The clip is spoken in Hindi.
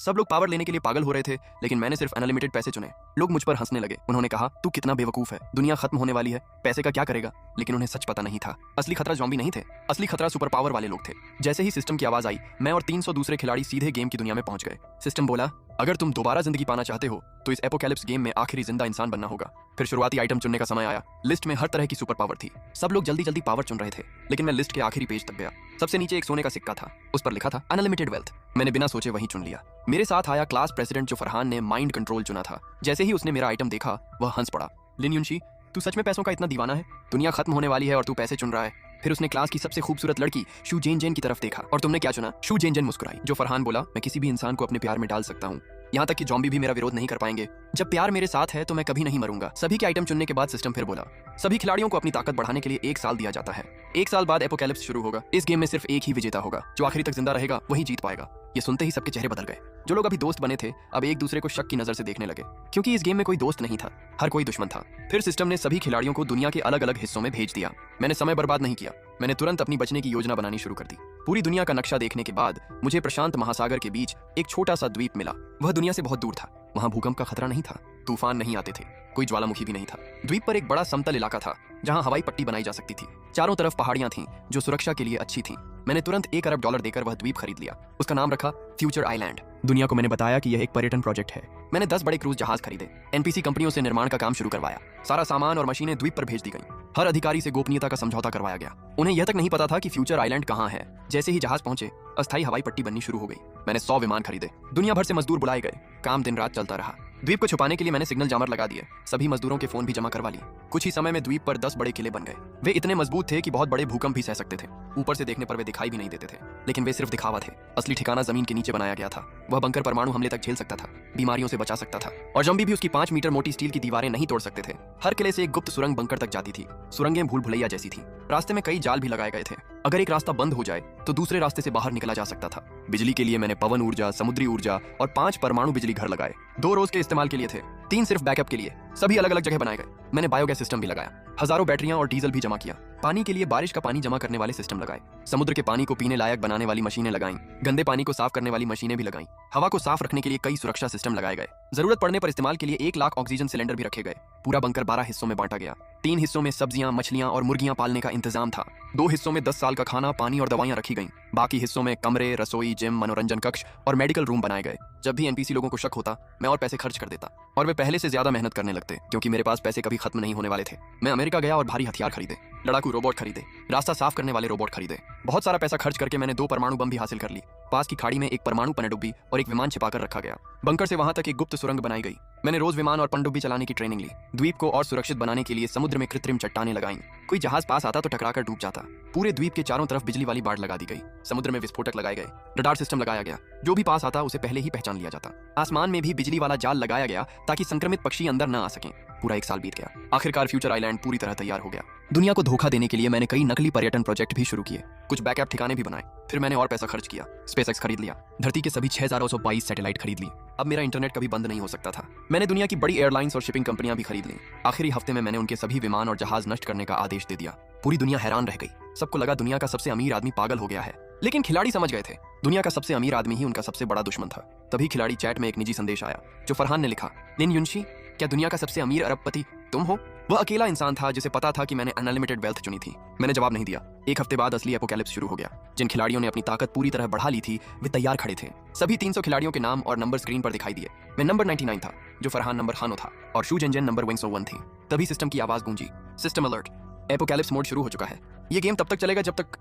सब लोग पावर लेने के लिए पागल हो रहे थे, लेकिन मैंने सिर्फ अनलिमिटेड पैसे चुने। लोग मुझ पर हंसने लगे। उन्होंने कहा, तू कितना बेवकूफ है, दुनिया खत्म होने वाली है, पैसे का क्या करेगा। लेकिन उन्हें सच पता नहीं था, असली खतरा ज़ॉम्बी नहीं थे, असली खतरा सुपर पावर वाले लोग थे। जैसे ही सिस्टम की आवाज आई, मैं और 300 दूसरे खिलाड़ी सीधे गेम की दुनिया में पहुंच गए। सिस्टम बोला, अगर तुम दोबारा जिंदगी पाना चाहते हो तो इस एपोकैलिप्स गेम में आखिरी जिंदा इंसान बनना होगा। फिर शुरुआती आइटम चुनने का समय आया। लिस्ट में हर तरह की सुपर पावर थी। सब लोग जल्दी जल्दी पावर चुन रहे थे, लेकिन मैं लिस्ट के आखिरी पेज तक गया। सबसे नीचे एक सोने का सिक्का था, उस पर लिखा था अनलिमिटेड वेल्थ। मैंने बिना सोचे वही चुन लिया। मेरे साथ आया क्लास प्रेसिडेंट जो फरहान ने माइंड कंट्रोल चुना था। जैसे ही उसने मेरा आइटम देखा, वह हंस पड़ा। लिन युनशी, तू सच में पैसों का इतना दीवाना है? दुनिया खत्म होने वाली है और तू पैसे चुन रहा है। फिर उसने क्लास की सबसे खूबसूरत लड़की शू जेन जेन की तरफ देखा। और तुमने क्या चुना? शू जेन जेन मुस्कुराई। जो फरहान बोला, मैं किसी भी इंसान को अपने प्यार में डाल सकता हूँ, यहाँ तक कि ज़ॉम्बी भी मेरा विरोध नहीं कर पाएंगे। जब प्यार मेरे साथ है तो मैं कभी नहीं मरूंगा। सभी के आइटम चुनने के बाद सिस्टम फिर बोला, सभी खिलाड़ियों को अपनी ताकत बढ़ाने के लिए 1 साल दिया जाता है। 1 साल बाद एपोकैलिप्स शुरू होगा। इस गेम में सिर्फ एक ही विजेता होगा, जो आखिरी तक जिंदा रहेगा वही जीत पाएगा। ये सुनते ही सबके चेहरे बदल गए। जो लोग अभी दोस्त बने थे, अब एक दूसरे को शक की नजर से देखने लगे, क्योंकि इस गेम में कोई दोस्त नहीं था, हर कोई दुश्मन था। फिर सिस्टम ने सभी खिलाड़ियों को दुनिया के अलग अलग हिस्सों में भेज दिया। मैंने समय बर्बाद नहीं किया। मैंने तुरंत अपनी बचने की योजना बनानी शुरू कर दी। पूरी दुनिया का नक्शा देखने के बाद मुझे प्रशांत महासागर के बीच एक छोटा सा द्वीप मिला। वह दुनिया से बहुत दूर था। वहां भूकंप का खतरा नहीं था, तूफान नहीं आते थे, कोई ज्वालामुखी भी नहीं था। द्वीप पर एक बड़ा समतल इलाका था, जहां हवाई पट्टी बनाई जा सकती थी। चारों तरफ पहाड़ियां थीं, जो सुरक्षा के लिए अच्छी थीं। मैंने तुरंत $1 अरब देकर वह द्वीप खरीद लिया। उसका नाम रखा फ्यूचर आइलैंड। दुनिया को मैंने बताया कि यह एक पर्यटन प्रोजेक्ट है। मैंने 10 बड़े क्रूज जहाज खरीदे। एनपीसी कंपनियों से निर्माण का काम शुरू करवाया। सारा सामान और मशीनें द्वीप पर भेज दी गईं। हर अधिकारी से गोपनीयता का समझौता करवाया गया। उन्हें यह तक नहीं पता था कि फ्यूचर आइलैंड कहाँ है। जैसे ही जहाज पहुंचे, अस्थायी हवाई पट्टी बननी शुरू हो गई। मैंने 100 विमान खरीदे। दुनिया भर से मजदूर बुलाए गए। काम दिन रात चलता रहा। द्वीप को छुपाने के लिए मैंने सिग्नल जामर लगा दिए। सभी मजदूरों के फोन भी जमा करवा लिए। कुछ ही समय में द्वीप पर 10 बड़े किले बन गए। वे इतने मजबूत थे कि बहुत बड़े भूकंप भी सह सकते थे। ऊपर से देखने पर वे दिखाई भी नहीं देते थे, लेकिन वे सिर्फ दिखावा थे। असली ठिकाना जमीन के नीचे बनाया गया था। वह बंकर परमाणु हमले तक झेल सकता था, बीमारियों से बचा सकता था, और ज़ॉम्बी भी उसकी 5 मीटर मोटी स्टील की दीवारें नहीं तोड़ सकते थे। हर किले से एक गुप्त सुरंग बंकर तक जाती थी। सुरंगें भूल भुलैया जैसी थी। रास्ते में कई जाल भी लगाए गए थे। अगर एक रास्ता बंद हो जाए तो दूसरे रास्ते से बाहर निकला जा सकता था। बिजली के लिए मैंने पवन ऊर्जा, समुद्री ऊर्जा और 5 परमाणु बिजली घर लगाए। 2 रोज के इस्तेमाल के लिए थे, 3 सिर्फ बैकअप के लिए। सभी अलग अलग जगह बनाए गए। मैंने बायोगैस सिस्टम भी लगाया। हजारों बैटरियां और डीजल भी जमा किया। पानी के लिए बारिश का पानी जमा करने वाले सिस्टम लगाए। समुद्र के पानी को पीने लायक बनाने वाली मशीनें लगाईं। गंदे पानी को साफ करने वाली मशीनें भी लगाईं। हवा को साफ रखने के लिए कई सुरक्षा सिस्टम लगाए गए। जरूरत पड़ने पर इस्तेमाल के लिए 1 लाख ऑक्सीजन सिलेंडर भी रखे गए। पूरा बंकर 12 हिस्सों में बांटा गया। 3 हिस्सों में सब्जियां, मछलियां और मुर्गियां पालने का इंतजाम था। 2 हिस्सों में 10 साल का खाना, पानी और दवाइयां रखी गईं। बाकी हिस्सों में कमरे, रसोई, जिम, मनोरंजन कक्ष और मेडिकल रूम बनाए गए। जब भी एनपीसी लोगों को शक होता, मैं और पैसे खर्च कर देता, और वे पहले से ज्यादा मेहनत करने लगते, क्योंकि मेरे पास पैसे कभी खत्म नहीं होने वाले थे। मैं अमेरिका गया और भारी हथियार खरीदे, लड़ाकू रोबोट खरीदे, रास्ता साफ करने वाले रोबोट खरीदे। बहुत सारा पैसा खर्च करके मैंने 2 परमाणु बम भी हासिल कर ली। पास की खाड़ी में एक परमाणु पनडुब्बी और एक विमान छिपाकर रखा गया। बंकर से वहां तक एक गुप्त सुरंग बनाई गई। मैंने रोज विमान और पनडुब्बी चलाने की ट्रेनिंग ली। द्वीप को और सुरक्षित बनाने के लिए समुद्र में कृत्रिम चट्टानें लगाईं। कोई जहाज पास आता तो टकराकर डूब जाता। पूरे द्वीप के चारों तरफ बिजली वाली बाड़ लगा दी गई। समुद्र में विस्फोटक लगाए गए। रडार सिस्टम लगाया गया, जो भी पास आता उसे पहले ही पहचान लिया जाता। आसमान में भी बिजली वाला जाल लगाया गया ताकि संक्रमित पक्षी अंदर न आ सकें। पूरा 1 साल बीत गया। आखिरकार फ्यूचर आइलैंड पूरी तरह तैयार हो गया। दुनिया को धोखा देने के लिए मैंने कई नकली पर्यटन प्रोजेक्ट भी शुरू किए। कुछ बैकअप ठिकाने भी बनाए। फिर मैंने और पैसा खर्च किया। स्पेसएक्स खरीद लिया। धरती के सभी 6922 सैटेलाइट खरीद ली। अब मेरा इंटरनेट कभी बंद नहीं हो सकता था। मैंने दुनिया की बड़ी एयरलाइंस और शिपिंग कंपनियां भी खरीद ली। आखिरी हफ्ते में मैंने उनके सभी विमान और जहाज नष्ट करने का आदेश दे दिया। पूरी दुनिया हैरान रह गई। सबको लगा दुनिया का सबसे अमीर आदमी पागल हो गया है, लेकिन खिलाड़ी समझ गए थे, दुनिया का सबसे अमीर आदमी ही उनका सबसे बड़ा दुश्मन था। तभी खिलाड़ी चैट में एक निजी संदेश आया, जो फरहान ने लिखा, लिन युनशी, क्या दुनिया का सबसे अमीर अरबपति तुम हो? वह अकेला इंसान था जिसे पता था कि मैंने अनलिमिटेड वेल्थ चुनी थी। मैंने जवाब नहीं दिया। 1 हफ्ते बाद असली एपोकैलिप्स शुरू हो गया। जिन खिलाड़ियों ने अपनी ताकत पूरी तरह बढ़ा ली थी, वे तैयार खड़े थे। सभी 300 खिलाड़ियों के नाम और नंबर स्क्रीन पर दिखाई दिए। मैं नंबर 99 था, जो फरहान नंबर हानो था, और शू जेन जेन नंबर 101 थी। तभी सिस्टम की आवाज गूंजी, सिस्टम अलर्ट, एपोकैलिप्स मोड शुरू हो चुका है। ये गेम तब तक चलेगा जब तक